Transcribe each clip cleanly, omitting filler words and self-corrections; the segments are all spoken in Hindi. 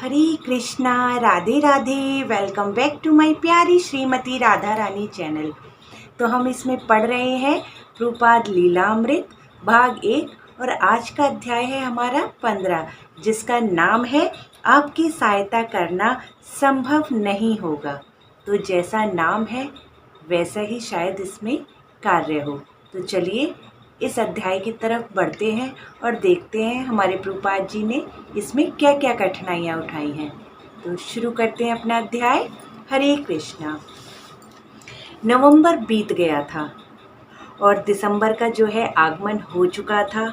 Hare Krishna, Radhe Radhe. Welcome back to my प्यारी श्रीमती राधा रानी चैनल। तो हम इसमें पढ़ रहे हैं प्रभुपाद लीलामृत भाग 1 और आज का अध्याय है हमारा 15, जिसका नाम है आपकी सहायता करना संभव नहीं होगा। तो जैसा नाम है वैसा ही शायद इसमें कार्य हो। तो चलिए इस अध्याय की तरफ बढ़ते हैं और देखते हैं हमारे प्रभुपाद जी ने इसमें क्या क्या कठिनाइयाँ उठाई हैं। तो शुरू करते हैं अपना अध्याय। हरे कृष्णा। नवंबर बीत गया था और दिसंबर का जो है आगमन हो चुका था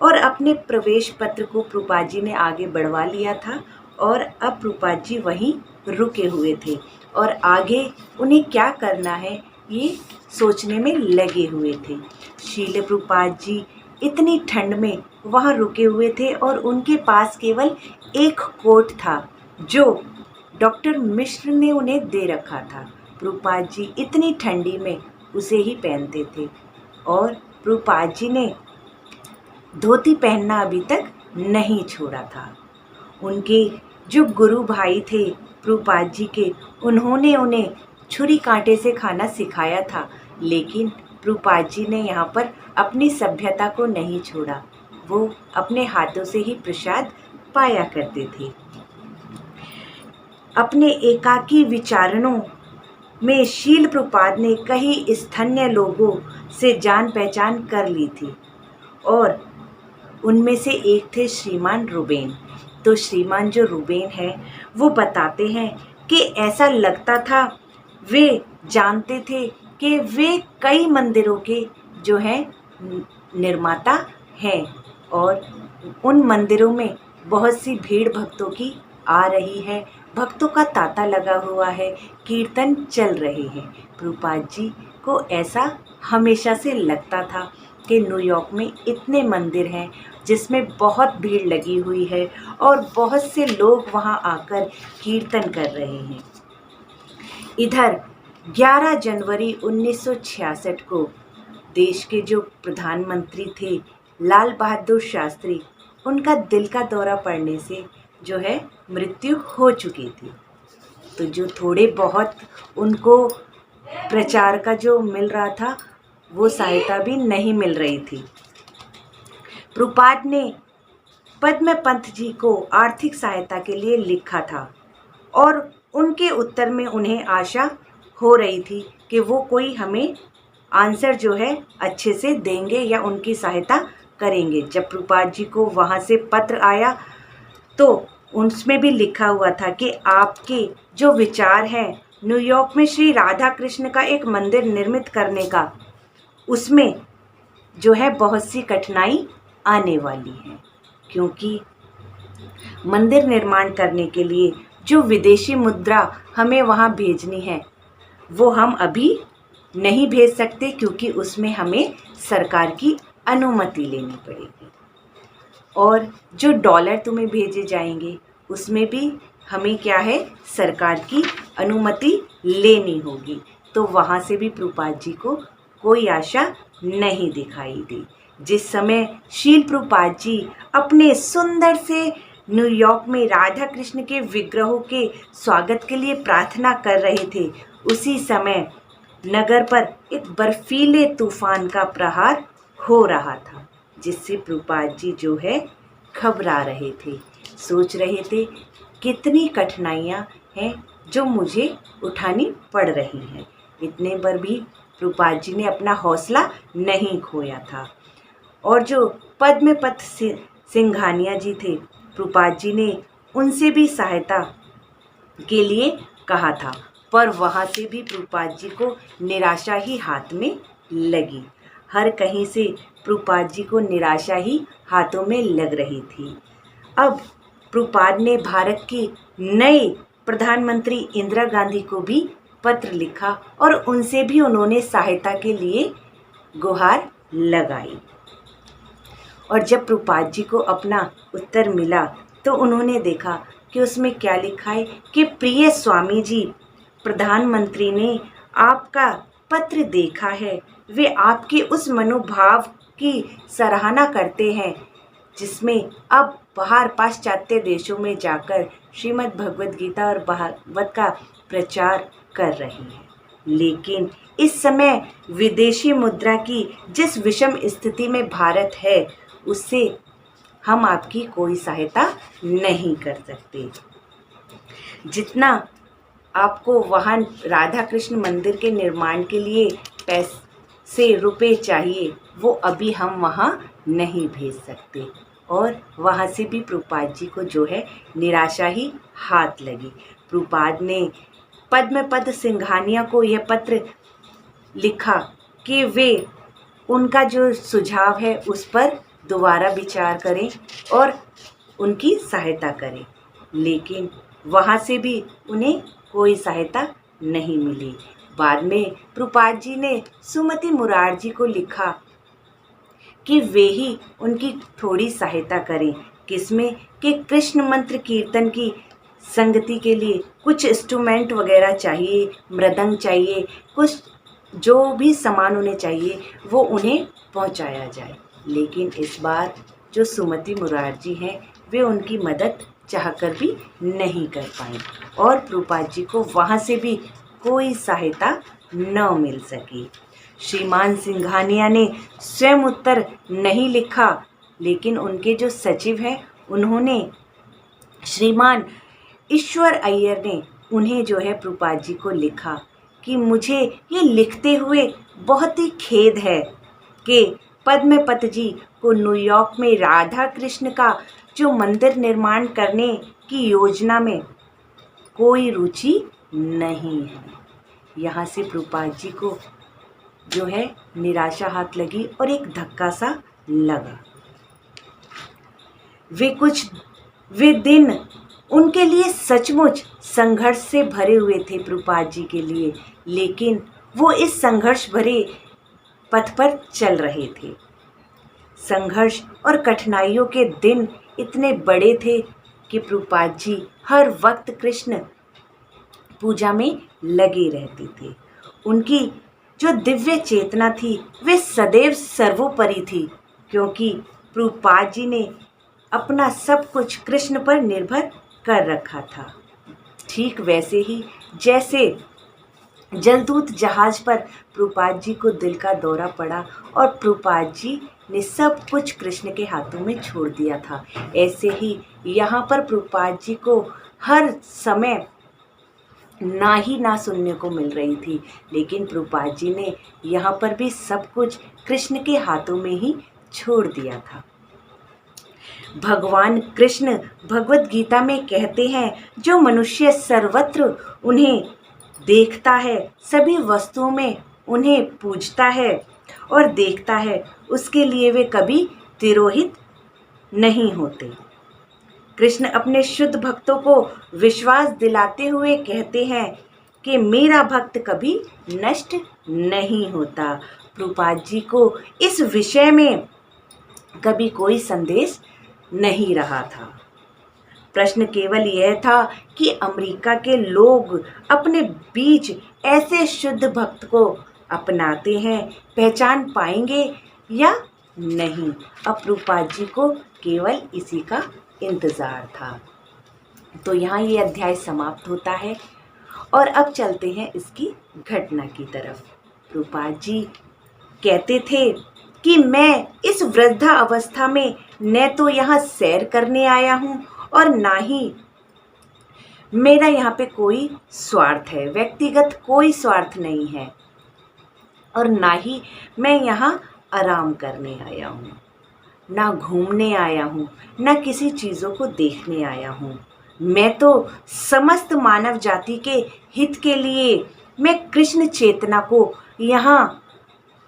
और अपने प्रवेश पत्र को प्रभुपाद जी ने आगे बढ़वा लिया था और अब प्रभुपाद जी वहीं रुके हुए थे और आगे उन्हें क्या करना है ये सोचने में लगे हुए थे। शील प्रभुपाद जी इतनी ठंड में वहाँ रुके हुए थे और उनके पास केवल एक कोट था जो डॉक्टर मिश्र ने उन्हें दे रखा था। प्रभुपाद जी इतनी ठंडी में उसे ही पहनते थे और प्रभुपाद जी ने धोती पहनना अभी तक नहीं छोड़ा था। उनके जो गुरु भाई थे प्रभुपाद जी के, उन्होंने उन्हें छुरी कांटे से खाना सिखाया था, लेकिन प्रभुपाद जी ने यहाँ पर अपनी सभ्यता को नहीं छोड़ा। वो अपने हाथों से ही प्रसाद पाया करते थे। अपने एकाकी विचारणों में शील प्रभुपाद ने कई स्थानीय लोगों से जान पहचान कर ली थी और उनमें से एक थे श्रीमान रुबेन। तो श्रीमान जो रुबेन है वो बताते हैं कि ऐसा लगता था, वे जानते थे कि वे कई मंदिरों के जो हैं निर्माता हैं और उन मंदिरों में बहुत सी भीड़ भक्तों की आ रही है, भक्तों का तांता लगा हुआ है, कीर्तन चल रहे हैं। प्रभुपाद जी को ऐसा हमेशा से लगता था कि न्यूयॉर्क में इतने मंदिर हैं जिसमें बहुत भीड़ लगी हुई है और बहुत से लोग वहां आकर कीर्तन कर रहे हैं। इधर 11 जनवरी 1966 को देश के जो प्रधानमंत्री थे लाल बहादुर शास्त्री, उनका दिल का दौरा पड़ने से जो है मृत्यु हो चुकी थी। तो जो थोड़े बहुत उनको प्रचार का जो मिल रहा था वो सहायता भी नहीं मिल रही थी। प्रभुपाद ने पद्म पंत जी को आर्थिक सहायता के लिए लिखा था और उनके उत्तर में उन्हें आशा हो रही थी कि वो कोई हमें आंसर जो है अच्छे से देंगे या उनकी सहायता करेंगे। जब प्रभुपाद जी को वहाँ से पत्र आया तो उसमें भी लिखा हुआ था कि आपके जो विचार हैं न्यूयॉर्क में श्री राधा कृष्ण का एक मंदिर निर्मित करने का, उसमें जो है बहुत सी कठिनाई आने वाली है, क्योंकि मंदिर निर्माण करने के लिए जो विदेशी मुद्रा हमें वहाँ भेजनी है वो हम अभी नहीं भेज सकते, क्योंकि उसमें हमें सरकार की अनुमति लेनी पड़ेगी और जो डॉलर तुम्हें भेजे जाएंगे उसमें भी हमें क्या है, सरकार की अनुमति लेनी होगी। तो वहाँ से भी प्रभुपाद जी को कोई आशा नहीं दिखाई दी। जिस समय शील प्रभुपाद जी अपने सुंदर से न्यूयॉर्क में राधा कृष्ण के विग्रहों के स्वागत के लिए प्रार्थना कर रहे थे, उसी समय नगर पर एक बर्फीले तूफान का प्रहार हो रहा था, जिससे प्रभुपाद जी जो है घबरा रहे थे, सोच रहे थे कितनी कठिनाइयाँ हैं जो मुझे उठानी पड़ रही हैं। इतने पर भी प्रभुपाद जी ने अपना हौसला नहीं खोया था और जो पद्मपत सिंघानिया जी थे, प्रभुपाद जी ने उनसे भी सहायता के लिए कहा था, पर वहाँ से भी प्रभुपाद जी को निराशा ही हाथ में लगी। हर कहीं से प्रभुपाद जी को निराशा ही हाथों में लग रही थी। अब प्रभुपाद ने भारत की नए प्रधानमंत्री इंदिरा गांधी को भी पत्र लिखा और उनसे भी उन्होंने सहायता के लिए गुहार लगाई। और जब प्रभुपाद जी को अपना उत्तर मिला तो उन्होंने देखा कि उसमें क्या लिखा है कि प्रिय स्वामी जी, प्रधानमंत्री ने आपका पत्र देखा है, वे आपके उस मनोभाव की सराहना करते हैं जिसमें अब बाहर पाश्चात्य देशों में जाकर श्रीमद् भगवद गीता और भागवत का प्रचार कर रही है। लेकिन इस समय विदेशी मुद्रा की जिस विषम स्थिति में भारत है, उससे हम आपकी कोई सहायता नहीं कर सकते। जितना आपको वहाँ राधा कृष्ण मंदिर के निर्माण के लिए पैसे रुपए चाहिए, वो अभी हम वहाँ नहीं भेज सकते। और वहाँ से भी प्रभुपाद जी को जो है निराशा ही हाथ लगी। प्रभुपाद ने पद्मपद सिंघानिया को यह पत्र लिखा कि वे उनका जो सुझाव है उस पर दोबारा विचार करें और उनकी सहायता करें। लेकिन वहाँ से भी उन्हें कोई सहायता नहीं मिली। बाद में प्रभुपाद जी ने सुमति मुरारजी को लिखा कि वे ही उनकी थोड़ी सहायता करें। किसमें? कि कृष्ण मंत्र कीर्तन की संगति के लिए कुछ इंस्ट्रूमेंट वगैरह चाहिए, मृदंग चाहिए, कुछ जो भी सामान उन्हें चाहिए वो उन्हें पहुंचाया जाए। लेकिन इस बार जो सुमति मुरारजी हैं, वे उनकी मदद चाहकर भी नहीं कर पाई और प्रभुपाद जी को वहाँ से भी कोई सहायता न मिल सकी। श्रीमान सिंघानिया ने स्वयं उत्तर नहीं लिखा, लेकिन उनके जो सचिव हैं उन्होंने, श्रीमान ईश्वर अय्यर ने उन्हें जो है प्रभुपाद जी को लिखा कि मुझे ये लिखते हुए बहुत ही खेद है कि पद्मपत जी को न्यूयॉर्क में राधा कृष्ण का जो मंदिर निर्माण करने की योजना में कोई रुचि नहीं है। यहाँ से प्रभुपाद जी को जो है निराशा हाथ लगी और एक धक्का सा लगा। वे दिन उनके लिए सचमुच संघर्ष से भरे हुए थे प्रभुपाद जी के लिए, लेकिन वो इस संघर्ष भरे पथ पर चल रहे थे। संघर्ष और कठिनाइयों के दिन इतने बड़े थे कि प्रभुपाद जी हर वक्त कृष्ण पूजा में लगे रहते थे। उनकी जो दिव्य चेतना थी वे सदैव सर्वोपरि थी, क्योंकि प्रभुपाद जी ने अपना सब कुछ कृष्ण पर निर्भर कर रखा था। ठीक वैसे ही जैसे जलदूत जहाज पर प्रभुपाद जी को दिल का दौरा पड़ा और प्रभुपाद जी ने सब कुछ कृष्ण के हाथों में छोड़ दिया था, ऐसे ही यहाँ पर प्रभुपाद जी को हर समय ना ही ना सुनने को मिल रही थी। लेकिन प्रभुपाद जी ने यहाँ पर भी सब कुछ कृष्ण के हाथों में ही छोड़ दिया था। भगवान कृष्ण भगवत गीता में कहते हैं, जो मनुष्य सर्वत्र उन्हें देखता है, सभी वस्तुओं में उन्हें पूजता है और देखता है, उसके लिए वे कभी तिरोहित नहीं होते। कृष्ण अपने शुद्ध भक्तों को विश्वास दिलाते हुए कहते हैं कि मेरा भक्त कभी नष्ट नहीं होता। प्रभुपाद जी को इस विषय में कभी कोई संदेश नहीं रहा था। प्रश्न केवल यह था कि अमेरिका के लोग अपने बीच ऐसे शुद्ध भक्त को अपनाते हैं, पहचान पाएंगे या नहीं। अब प्रभुपाद जी को केवल इसी का इंतज़ार था। तो यहाँ ये अध्याय समाप्त होता है और अब चलते हैं इसकी घटना की तरफ। प्रभुपाद जी कहते थे कि मैं इस वृद्धा अवस्था में न तो यहाँ सैर करने आया हूँ और ना ही मेरा यहाँ पे कोई स्वार्थ है, व्यक्तिगत कोई स्वार्थ नहीं है, और ना ही मैं यहाँ आराम करने आया हूँ, ना घूमने आया हूँ, ना किसी चीज़ों को देखने आया हूँ। मैं तो समस्त मानव जाति के हित के लिए मैं कृष्ण चेतना को यहाँ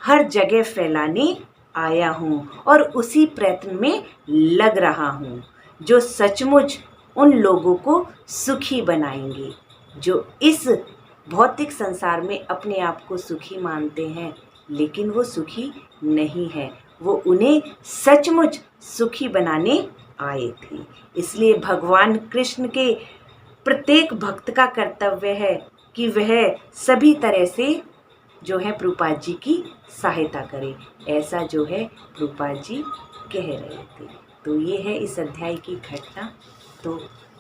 हर जगह फैलाने आया हूँ और उसी प्रयत्न में लग रहा हूँ जो सचमुच उन लोगों को सुखी बनाएंगे जो इस भौतिक संसार में अपने आप को सुखी मानते हैं, लेकिन वो सुखी नहीं है। वो उन्हें सचमुच सुखी बनाने आए थे। इसलिए भगवान कृष्ण के प्रत्येक भक्त का कर्तव्य है कि वह सभी तरह से जो है प्रभुपाद जी की सहायता करे। ऐसा जो है प्रभुपाद जी कह रहे थे। तो ये है इस अध्याय की घटना। तो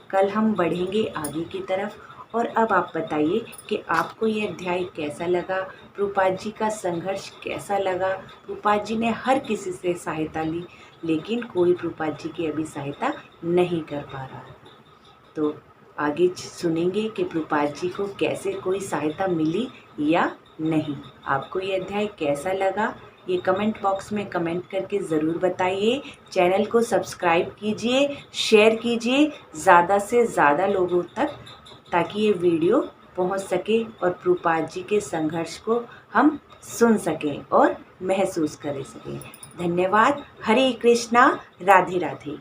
कल हम बढ़ेंगे आगे की तरफ। और अब आप बताइए कि आपको ये अध्याय कैसा लगा, प्रभुपाद जी का संघर्ष कैसा लगा। प्रभुपाद जी ने हर किसी से सहायता ली, लेकिन कोई प्रभुपाद जी की अभी सहायता नहीं कर पा रहा। तो आगे सुनेंगे कि प्रभुपाद जी को कैसे कोई सहायता मिली या नहीं। आपको ये अध्याय कैसा लगा, ये कमेंट बॉक्स में कमेंट करके ज़रूर बताइए। चैनल को सब्सक्राइब कीजिए, शेयर कीजिए ज़्यादा से ज़्यादा लोगों तक, ताकि ये वीडियो पहुंच सके और प्रभुपाद जी के संघर्ष को हम सुन सकें और महसूस कर सकें। धन्यवाद। हरे कृष्णा। राधे राधे।